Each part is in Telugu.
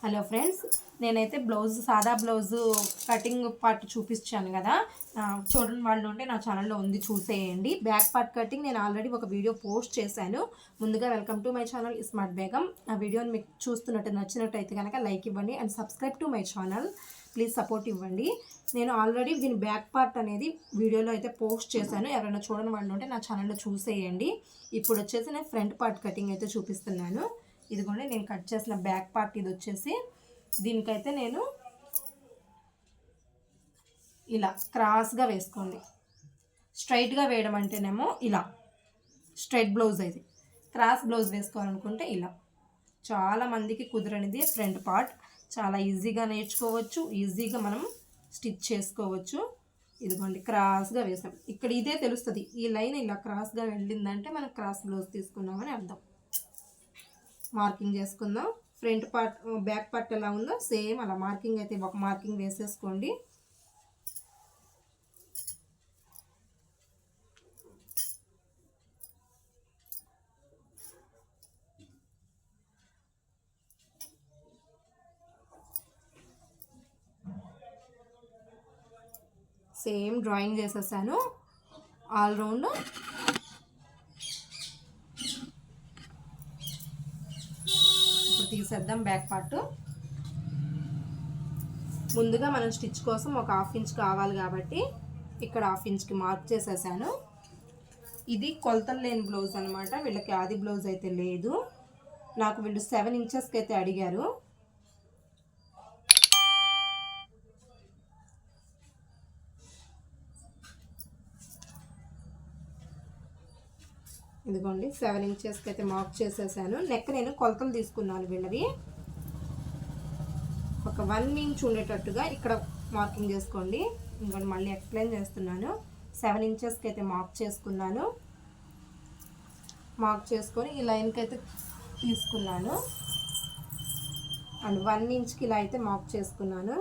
హలో ఫ్రెండ్స్, నేనైతే సాదా బ్లౌజు కటింగ్ పార్ట్ చూపించాను కదా. చూడని వాళ్ళు ఉంటే నా ఛానల్లో ఉంది, చూసేయండి. బ్యాక్ పార్ట్ కటింగ్ నేను ఆల్రెడీ ఒక వీడియో పోస్ట్ చేశాను. ముందుగా welcome to my channel smart Begum. ఆ వీడియోని మీకు నచ్చినట్టయితే కనుక లైక్ ఇవ్వండి and subscribe to my channel. Please support ఇవ్వండి. నేను ఆల్రెడీ దీని బ్యాక్ పార్ట్ అనేది వీడియోలో అయితే పోస్ట్ చేశాను. ఎవరైనా చూడని వాళ్ళు ఉంటే నా ఛానల్లో చూసేయండి. ఇప్పుడు వచ్చేసి నేను ఫ్రంట్ పార్ట్ కటింగ్ అయితే చూపిస్తున్నాను. ఇదిగోండి, నేను కట్ చేసిన బ్యాక్ పార్ట్ ఇది వచ్చేసి. దీనికైతే నేను ఇలా క్రాస్గా వేసుకోండి. స్ట్రైట్గా వేయడం అంటేనేమో ఇలా స్ట్రైట్ బ్లౌజ్ అయితే, క్రాస్ బ్లౌజ్ వేసుకోవాలనుకుంటే ఇలా. చాలామందికి కుదరనిది ఫ్రంట్ పార్ట్. చాలా ఈజీగా నేర్చుకోవచ్చు, ఈజీగా మనం స్టిచ్ చేసుకోవచ్చు. ఇదిగోండి, క్రాస్గా వేసాం. ఇక్కడ ఇదే తెలుస్తుంది, ఈ లైన్ ఇలా క్రాస్గా వెళ్ళిందంటే మనం క్రాస్ బ్లౌజ్ తీసుకున్నామని అర్థం. మార్కింగ్ చేసుకుందాం. ఫ్రంట్ పార్ట్ బ్యాక్ పార్ట్ ఎలా ఉందో సేమ్ అలా మార్కింగ్ అయితే ఒక మార్కింగ్ వేసేసుకోండి. సేమ్ డ్రాయింగ్ చేసేసాను ఆల్ రౌండ్. ఇప్పుడు తీసేద్దాం బ్యాక్ పార్ట్. ముందుగా మనం స్టిచ్ కోసం ఒక 1/2 ఇంచ్ కావాలి కాబట్టి ఇక్కడ 1/2 ఇంచ్కి మార్క్ చేసేసాను. ఇది కొలతలు లేని బ్లౌజ్ అనమాట. వీళ్ళకి ఆది బ్లౌజ్ అయితే లేదు. నాకు వీళ్ళు 7 ఇంచెస్కి అయితే అడిగారు. ఇదిగోండి, 7 ఇంచెస్కి అయితే మార్క్ చేసేసాను. నెక్ నేను కొలతలు తీసుకున్నాను వీళ్ళవి. ఒక 1 ఇంచ్ ఉండేటట్టుగా ఇక్కడ మార్కింగ్ చేసుకోండి. ఇంకోటి మళ్ళీ ఎక్స్ప్లెయిన్ చేస్తున్నాను. 7 ఇంచెస్కి అయితే మార్క్ చేసుకున్నాను. మార్క్ చేసుకొని ఈ లైన్కి అయితే తీసుకున్నాను. అండ్ 1 ఇంచ్కి ఇలా అయితే మార్క్ చేసుకున్నాను.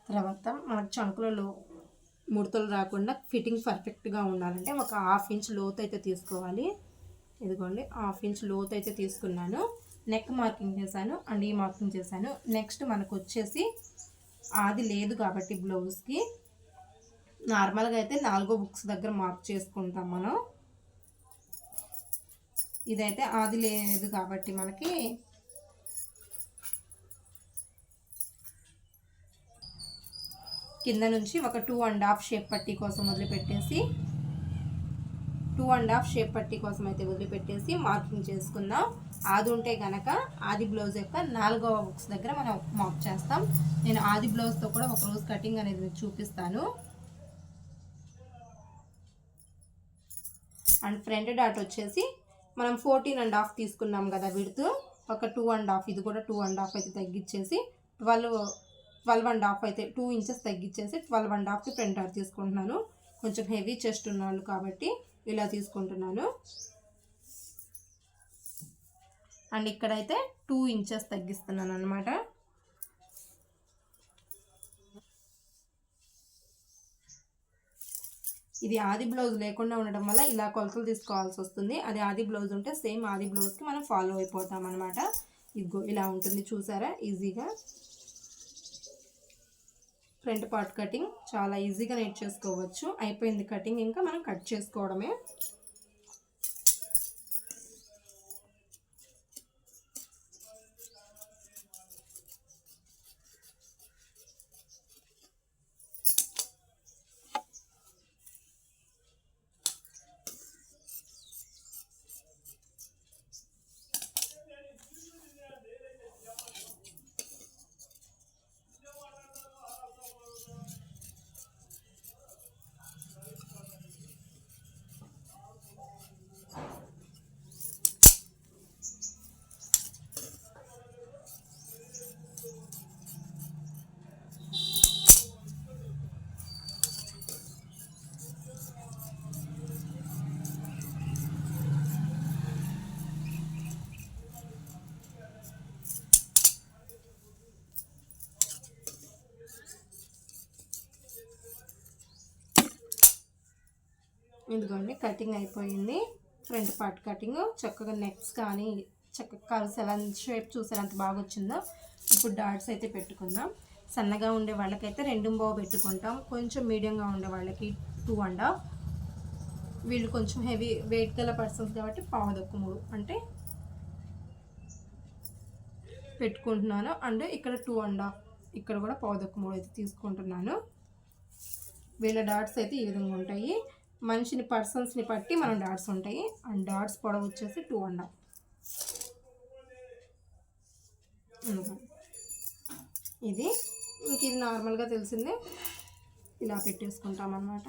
తర్వాత మనకు చంకులలో ముడతలు రాకుండా ఫిట్టింగ్ పర్ఫెక్ట్గా ఉండాలంటే ఒక 1/2 ఇంచ్ లోతు అయితే తీసుకోవాలి. ఇదిగోండి, 1/2 ఇంచ్ లోతు అయితే తీసుకున్నాను. నెక్ మార్కింగ్ చేశాను అండ్ ఈ మార్కింగ్ చేశాను. నెక్స్ట్ మనకు వచ్చేసి ఆది లేదు కాబట్టి బ్లౌజ్కి నార్మల్గా అయితే 4 బుక్స్ దగ్గర మార్క్ చేసుకుంటాం మనం. ఇదైతే ఆది లేదు కాబట్టి మనకి కింద నుంచి ఒక 2.5 షేప్ పట్టీ కోసం వదిలిపెట్టేసి 2.5 షేప్ పట్టీ కోసం అయితే వదిలిపెట్టేసి మార్కింగ్ చేసుకుందాం. ఆది ఉంటే కనుక ఆది బ్లౌజ్ యొక్క 4వ బుక్స్ దగ్గర మనం మార్క్ చేస్తాం. నేను ఆది బ్లౌజ్తో కూడా ఒక రోజు కటింగ్ అనేది మీకు చూపిస్తాను. అండ్ ఫ్రంట్ డాట్ వచ్చేసి మనం 14.5 తీసుకున్నాం కదా విడ్త్, ఒక 2.5 ఇది కూడా 2.5 అయితే తగ్గించేసి 12.5 అయితే 2 ఇంచెస్ తగ్గించేసి 12.5కి ఫ్రంట్ డాట్ తీసుకుంటున్నాను. కొంచెం హెవీ చెస్ట్ ఉన్నాను కాబట్టి ఇలా తీసుకుంటున్నాను. అండ్ ఇక్కడైతే 2 ఇంచెస్ తగ్గిస్తున్నాను అనమాట. ఇది ఆది బ్లౌజ్ లేకుండా ఉండడం వల్ల ఇలా కొలతలు తీసుకోవాల్సి వస్తుంది. అది ఆది బ్లౌజ్ ఉంటే సేమ్ ఆది బ్లౌజ్కి మనం ఫాలో అయిపోతాం అనమాట. ఇదిగో ఇలా ఉంటుంది, చూసారా ఈజీగా. ఫ్రంట్ పార్ట్ కటింగ్ చాలా ఈజీగా నేర్చేసుకోవచ్చు. అయిపోయింది కటింగ్, ఇంకా మనం కట్ చేసుకోవడమే. ఇదిగోండి కటింగ్ అయిపోయింది. ఫ్రంట్ పార్ట్ కటింగ్ చక్కగా నెక్స్ కానీ చక్కగా కర్వ్స్ ఎలా షేప్ చూసారు అంత బాగా వచ్చిందో. ఇప్పుడు డాట్స్ అయితే పెట్టుకుందాం. సన్నగా ఉండే వాళ్ళకైతే 2.5 పెట్టుకుంటాం. కొంచెం మీడియంగా ఉండే వాళ్ళకి 2.5. వీళ్ళు కొంచెం హెవీ వెయిట్ గల పర్సన్స్ కాబట్టి 1.5 అంటే పెట్టుకుంటున్నాను. అండ్ ఇక్కడ 2.5, ఇక్కడ కూడా 1.5 అయితే తీసుకుంటున్నాను. వీళ్ళ డాట్స్ అయితే ఈ విధంగా ఉంటాయి. మనిషిని పర్సన్స్ని బట్టి మనం డాట్స్ ఉంటాయి. అండ్ డాట్స్ పొడవు వచ్చేసి 2.5. ఇది ఇంక ఇది నార్మల్గా తెలిసిందే, ఇలా పెట్టేసుకుంటాం అన్నమాట.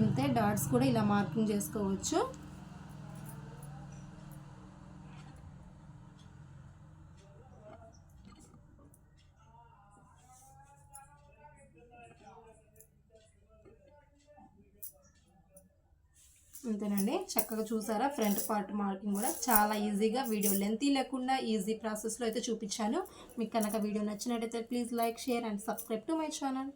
ఇంతే, డాట్స్ కూడా ఇలా మార్కింగ్ చేసుకోవచ్చు. అంతేనండి, చక్కగా చూసారా. ఫ్రంట్ పార్ట్ మార్కింగ్ కూడా చాలా ఈజీగా, వీడియో లెంతీ లేకుండా ఈజీ ప్రాసెస్లో అయితే చూపించాను. మీకు కనుక వీడియో నచ్చినట్టయితే please like, share and subscribe to my channel.